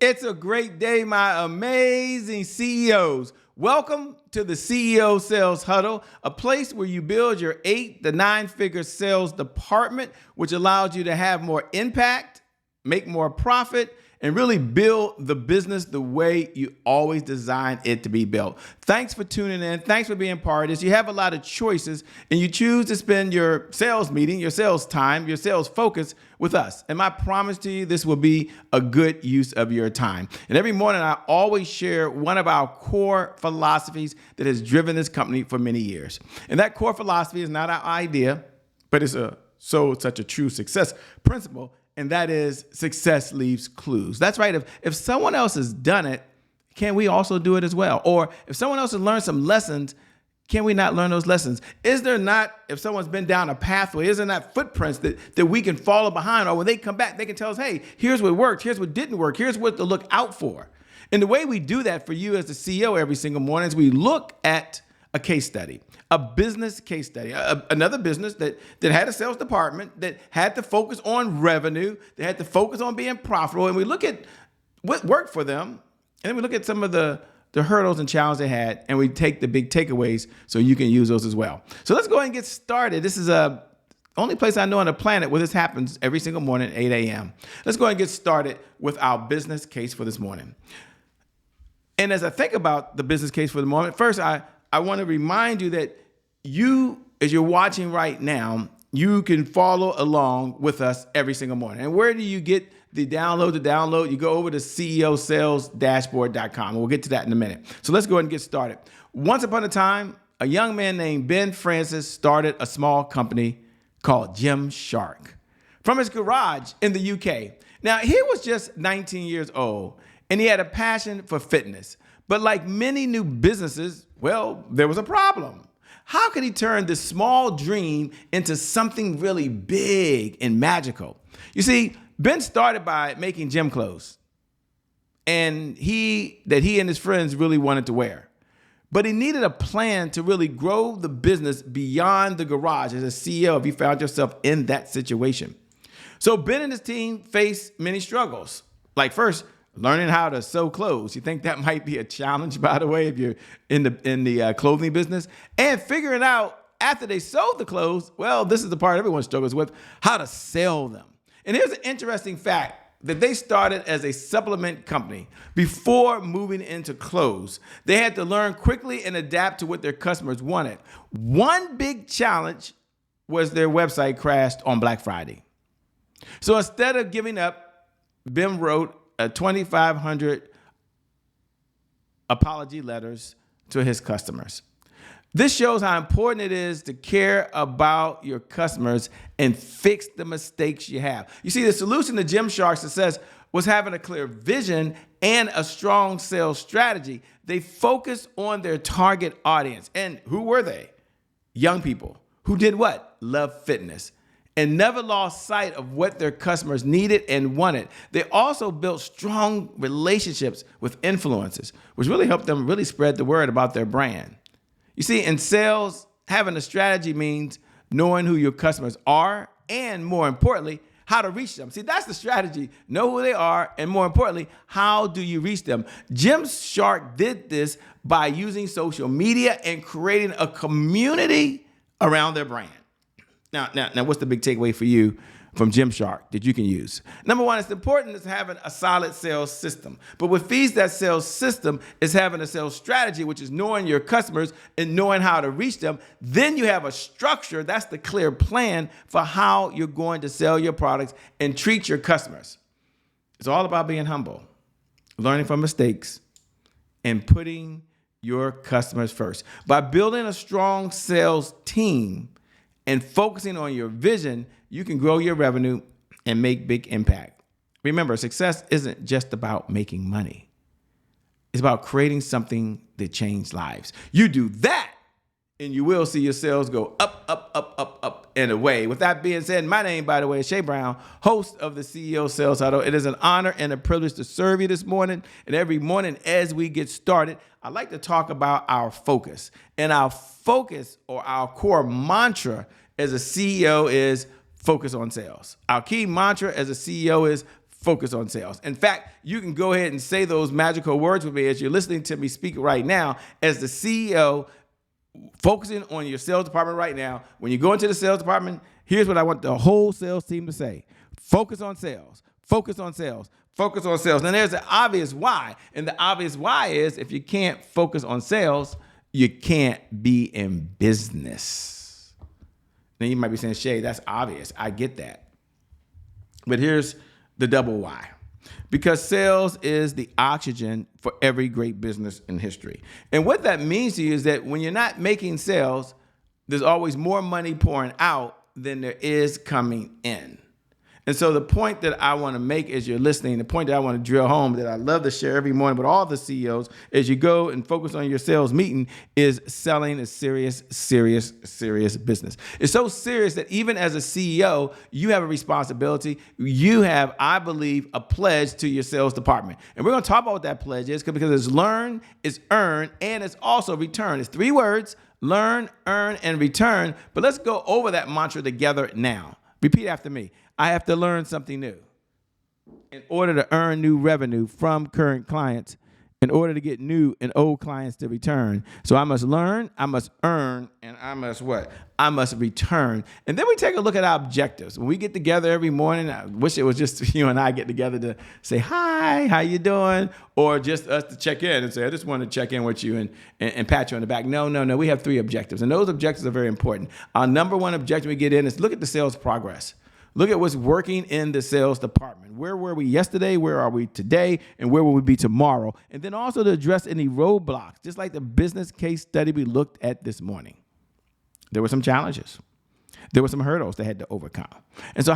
It's a great day, my amazing CEOs. Welcome to the CEO Sales Huddle, a place where you build your 8 to 9 figure sales department, which allows you to have more impact, make more profit, and really build the business the way you always designed it to be built. Thanks for tuning in. Thanks for being part of this. You have a lot of choices, and you choose to spend your sales meeting, your sales time, your sales focus with us. And my promise to you, this will be a good use of your time. And every morning, I always share one of our core philosophies that has driven this company for many years. And that core philosophy is not our idea, but it's such a true success principle. And that is success leaves clues. That's right. If someone else has done it, can we also do it as well? Or if someone else has learned some lessons, can we not learn those lessons? Is there not, if someone's been down a pathway, isn't that footprints that we can follow behind? Or when they come back, they can tell us, hey, here's what worked, here's what didn't work, here's what to look out for. And the way we do that for you as the CEO every single morning is we look at a case study, a business case study, another business that had a sales department, that had to focus on revenue, that had to focus on being profitable. And we look at what worked for them, and then we look at some of the hurdles and challenges they had, and we take the big takeaways so you can use those as well. So let's go ahead and get started. This is the only place I know on the planet where this happens every single morning at 8 a.m. Let's go ahead and get started with our business case for this morning. And as I think about the business case for the moment, first, I want to remind you that you, as you're watching right now, you can follow along with us every single morning. And where do you get the download? You go over to ceosalesdashboard.com. We'll get to that in a minute. So let's go ahead and get started. Once upon a time, a young man named Ben Francis started a small company called Gymshark from his garage in the UK. Now, he was just 19 years old, and he had a passion for fitness. But like many new businesses, well, there was a problem. How could he turn this small dream into something really big and magical? You see, Ben started by making gym clothes, and he and his friends really wanted to wear. But he needed a plan to really grow the business beyond the garage as a CEO if you found yourself in that situation. So Ben and his team faced many struggles. Like first, learning how to sew clothes. You think that might be a challenge, by the way, if you're in the clothing business? And figuring out after they sewed the clothes, well, this is the part everyone struggles with, how to sell them. And here's an interesting fact, that they started as a supplement company before moving into clothes. They had to learn quickly and adapt to what their customers wanted. One big challenge was their website crashed on Black Friday. So instead of giving up, Ben wrote 2,500 apology letters to his customers. This shows how important it is to care about your customers and fix the mistakes you have. You see, the solution to Gymshark's success was having a clear vision and a strong sales strategy. They focused on their target audience. And who were they? Young people who did what? Love fitness, and never lost sight of what their customers needed and wanted. They also built strong relationships with influencers, which really helped them really spread the word about their brand. You see, in sales, having a strategy means knowing who your customers are and, more importantly, how to reach them. See, that's the strategy. Know who they are, and more importantly, how do you reach them? Gymshark did this by using social media and creating a community around their brand. Now, what's the big takeaway for you from Gymshark that you can use? Number one, it's important is having a solid sales system. But what feeds that sales system is having a sales strategy, which is knowing your customers and knowing how to reach them. Then you have a structure. That's the clear plan for how you're going to sell your products and treat your customers. It's all about being humble, learning from mistakes, and putting your customers first. By building a strong sales team and focusing on your vision, you can grow your revenue and make big impact. Remember, success isn't just about making money. It's about creating something that changes lives. You do that, and you will see your sales go up, and away. With that being said, my name, by the way, is Shay Brown, host of the CEO Sales Huddle. It is an honor and a privilege to serve you this morning. And every morning as we get started, I'd like to talk about our focus. And our focus, or our core mantra as a CEO, is focus on sales. Our key mantra as a CEO is focus on sales. In fact, you can go ahead and say those magical words with me as you're listening to me speak right now as the CEO, focusing on your sales department right now. When you go into the sales department, here's what I want the whole sales team to say. Focus on sales. Focus on sales. Focus on sales. Now, there's the obvious why. And the obvious why is if you can't focus on sales, you can't be in business. Now, you might be saying, Shay, that's obvious. I get that. But here's the double why. Because sales is the oxygen for every great business in history. And what that means to you is that when you're not making sales, there's always more money pouring out than there is coming in. And so the point that I want to make as you're listening, the point that I want to drill home that I love to share every morning with all the CEOs as you go and focus on your sales meeting is selling a serious, serious, serious business. It's so serious that even as a CEO, you have a responsibility. You have, I believe, a pledge to your sales department. And we're going to talk about what that pledge is because it's learn, it's earn, and it's also return. It's 3 words, learn, earn, and return. But let's go over that mantra together now. Repeat after me. I have to learn something new in order to earn new revenue from current clients, in order to get new and old clients to return. So I must learn, I must earn, and I must what? I must return. And then we take a look at our objectives. When we get together every morning, I wish it was just you and I get together to say, hi, how you doing? Or just us to check in and say, I just want to check in with you and pat you on the back. No. We have 3 objectives. And those objectives are very important. Our number 1 objective we get in is look at the sales progress. Look at what's working in the sales department. Where were we yesterday? Where are we today? And where will we be tomorrow? And then also to address any roadblocks, just like the business case study we looked at this morning. There were some challenges. There were some hurdles they had to overcome. And so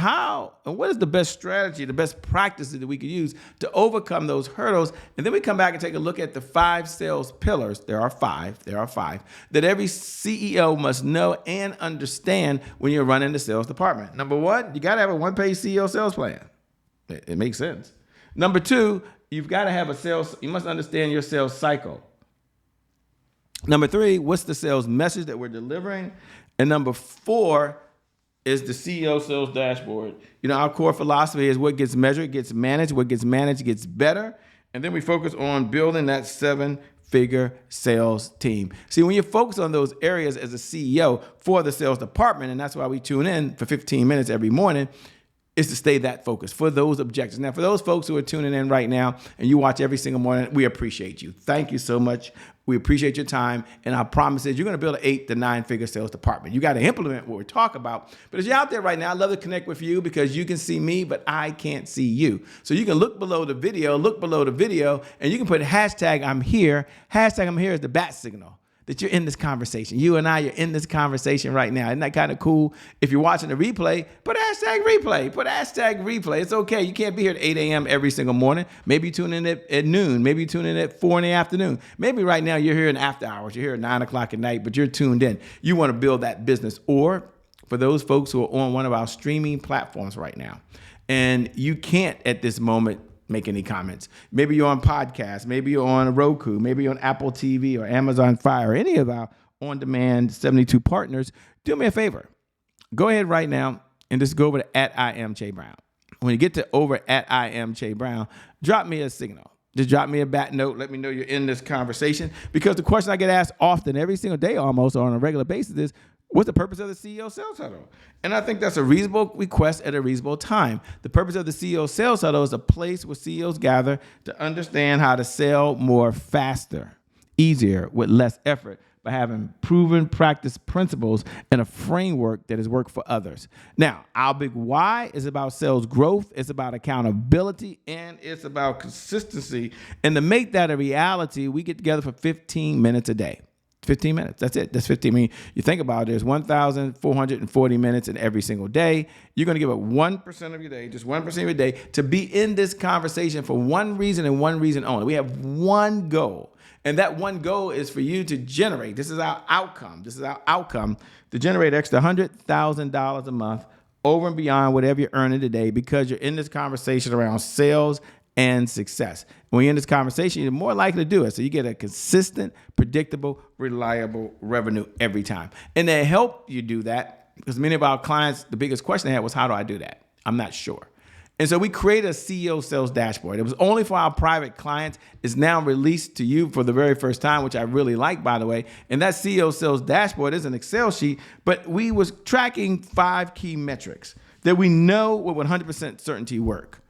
what is the best strategy, the best practices that we could use to overcome those hurdles? And then we come back and take a look at the 5 sales pillars. There are 5 that every CEO must know and understand when you're running the sales department. Number 1, you got to have a 1-page CEO sales plan. It makes sense. Number 2, you've got to have you must understand your sales cycle. Number 3, what's the sales message that we're delivering? And number 4 is the CEO sales dashboard. You know, our core philosophy is what gets measured gets managed. What gets managed gets better. And then we focus on building that 7-figure sales team. See, when you focus on those areas as a CEO for the sales department, and that's why we tune in for 15 minutes every morning, is to stay that focused for those objectives. Now, for those folks who are tuning in right now and you watch every single morning, we appreciate you. Thank you so much. We appreciate your time. And our promise is you're going to build an 8 to 9-figure sales department. You got to implement what we talk about. But as you're out there right now, I'd love to connect with you because you can see me, but I can't see you. So you can look below the video, and you can put hashtag I'm here. Hashtag I'm here is the bat signal that you're in this conversation. You and I are in this conversation right now. Isn't that kind of cool? If you're watching the replay, put hashtag replay. Put hashtag replay. It's okay. You can't be here at 8 a.m. every single morning. Maybe you tune in at noon. Maybe you tune in at 4 in the afternoon. Maybe right now you're here in after hours. You're here at 9 o'clock at night, but you're tuned in. You want to build that business. Or for those folks who are on one of our streaming platforms right now, and you can't at this moment make any comments. Maybe you're on podcasts. Maybe you're on Roku. Maybe you're on Apple TV or Amazon Fire or any of our on-demand 72 partners. Do me a favor. Go ahead right now and just go over to @IamCheBrown. When you get to over @IamCheBrown, drop me a signal. Just drop me a bat note. Let me know you're in this conversation. Because the question I get asked often, every single day almost, or on a regular basis is, what's the purpose of the CEO Sales Huddle? And I think that's a reasonable request at a reasonable time. The purpose of the CEO Sales Huddle is a place where CEOs gather to understand how to sell more faster, easier, with less effort by having proven practice principles and a framework that has worked for others. Now, our big why is about sales growth. It's about accountability, and it's about consistency. And to make that a reality, we get together for 15 minutes a day. 15 minutes. That's it. That's 15. I mean, you think about it, there's 1,440 minutes in every single day. You're going to give up 1% of your day, just 1% of your day, to be in this conversation for one reason and one reason only. We have one goal. And that one goal is for you to generate. This is our outcome. To generate extra $100,000 a month over and beyond whatever you're earning today, because you're in this conversation around sales and success. When you're in this conversation, you're more likely to do it. So you get a consistent, predictable, reliable revenue every time. And to help you do that, because many of our clients, the biggest question they had was, how do I do that? I'm not sure. And so we created a CEO sales dashboard. It was only for our private clients. It's now released to you for the very first time, which I really like, by the way. And that CEO sales dashboard is an Excel sheet, but we was tracking 5 key metrics that we know with 100% certainty work.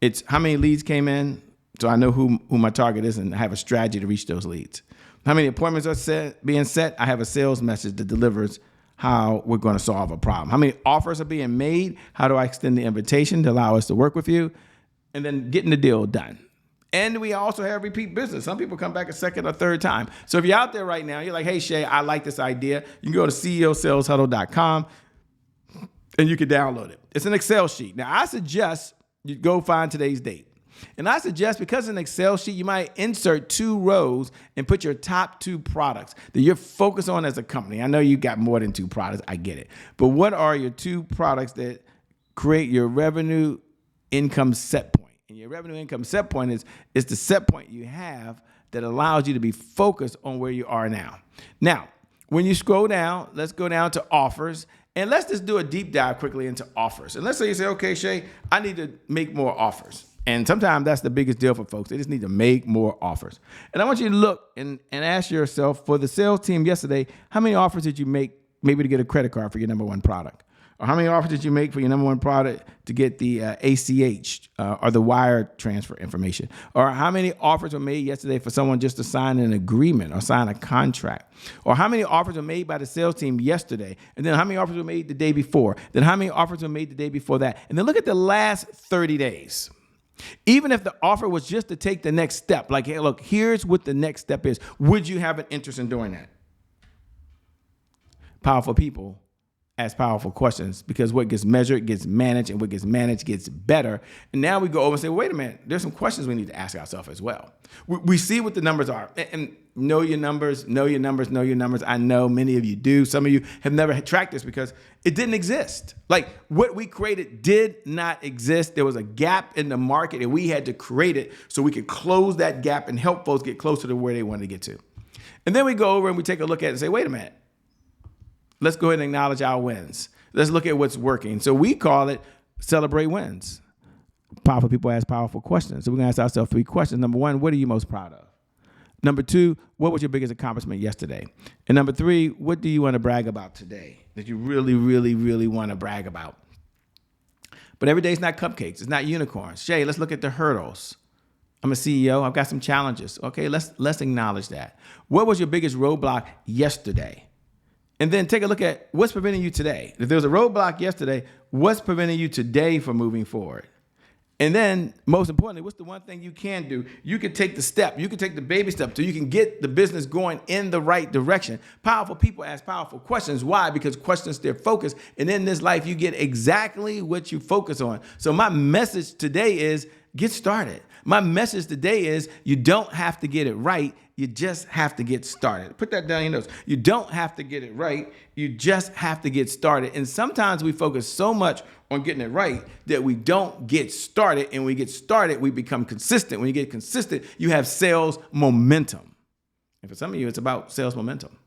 It's how many leads came in, so I know who my target is and I have a strategy to reach those leads. How many appointments are being set? I have a sales message that delivers how we're going to solve a problem. How many offers are being made? How do I extend the invitation to allow us to work with you? And then getting the deal done. And we also have repeat business. Some people come back a second or third time. So if you're out there right now, you're like, hey, Shay, I like this idea. You can go to ceosaleshuddle.com and you can download it. It's an Excel sheet. Now, I suggest you go find today's date. And I suggest, because it's an Excel sheet, you might insert 2 rows and put your top 2 products that you're focused on as a company. I know you got more than 2 products. I get it. But what are your 2 products that create your revenue income set point? And your revenue income set point is the set point you have that allows you to be focused on where you are now. Now, when you scroll down, let's go down to offers. And let's just do a deep dive quickly into offers. And let's say you say, okay, Shay, I need to make more offers. And sometimes that's the biggest deal for folks. They just need to make more offers. And I want you to look and ask yourself, for the sales team yesterday, how many offers did you make maybe to get a credit card for your number 1 product? Or how many offers did you make for your number 1 product to get the ACH or the wire transfer information? Or how many offers were made yesterday for someone just to sign an agreement or sign a contract? Or how many offers were made by the sales team yesterday? And then how many offers were made the day before? Then how many offers were made the day before that? And then look at the last 30 days. Even if the offer was just to take the next step, like, hey, look, here's what the next step is. Would you have an interest in doing that? Powerful people ask powerful questions, because what gets measured gets managed, and what gets managed gets better. And now we go over and say, wait a minute, there's some questions we need to ask ourselves as well. We see what the numbers are, and know your numbers, know your numbers, know your numbers. I know many of you do. Some of you have never tracked this because it didn't exist. Like, what we created did not exist. There was a gap in the market, and we had to create it so we could close that gap and help folks get closer to where they wanted to get to. And then we go over and we take a look at it and say, wait a minute, let's go ahead and acknowledge our wins. Let's look at what's working. So we call it celebrate wins. Powerful people ask powerful questions. So we're going to ask ourselves 3 questions. Number 1, what are you most proud of? Number 2, what was your biggest accomplishment yesterday? And number 3, what do you want to brag about today that you really, really, really want to brag about? But every day is not cupcakes. It's not unicorns. Shay, let's look at the hurdles. I'm a CEO. I've got some challenges. Okay, let's acknowledge that. What was your biggest roadblock yesterday? And then take a look at what's preventing you today. If there was a roadblock yesterday, what's preventing you today from moving forward? And then, most importantly, what's the one thing you can do? You can take the step. You can take the baby step so you can get the business going in the right direction. Powerful people ask powerful questions. Why? Because questions their focus. And in this life, you get exactly what you focus on. So my message today is get started. My message today is you don't have to get it right. You just have to get started. Put that down in your notes. You don't have to get it right. You just have to get started. And sometimes we focus so much on getting it right that we don't get started. And when we get started, we become consistent. When you get consistent, you have sales momentum. And for some of you, it's about sales momentum.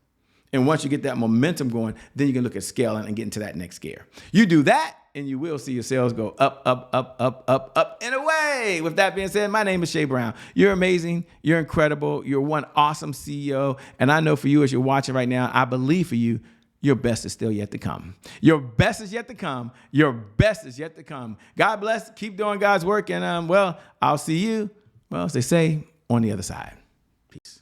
And once you get that momentum going, then you can look at scaling and get into that next gear. You do that, and you will see your sales go up, up, up, up, up, up, and away. With that being said, my name is Shay Brown. You're amazing. You're incredible. You're one awesome CEO. And I know for you, as you're watching right now, I believe for you, your best is still yet to come. Your best is yet to come. Your best is yet to come. God bless. Keep doing God's work. And, I'll see you, as they say, on the other side. Peace.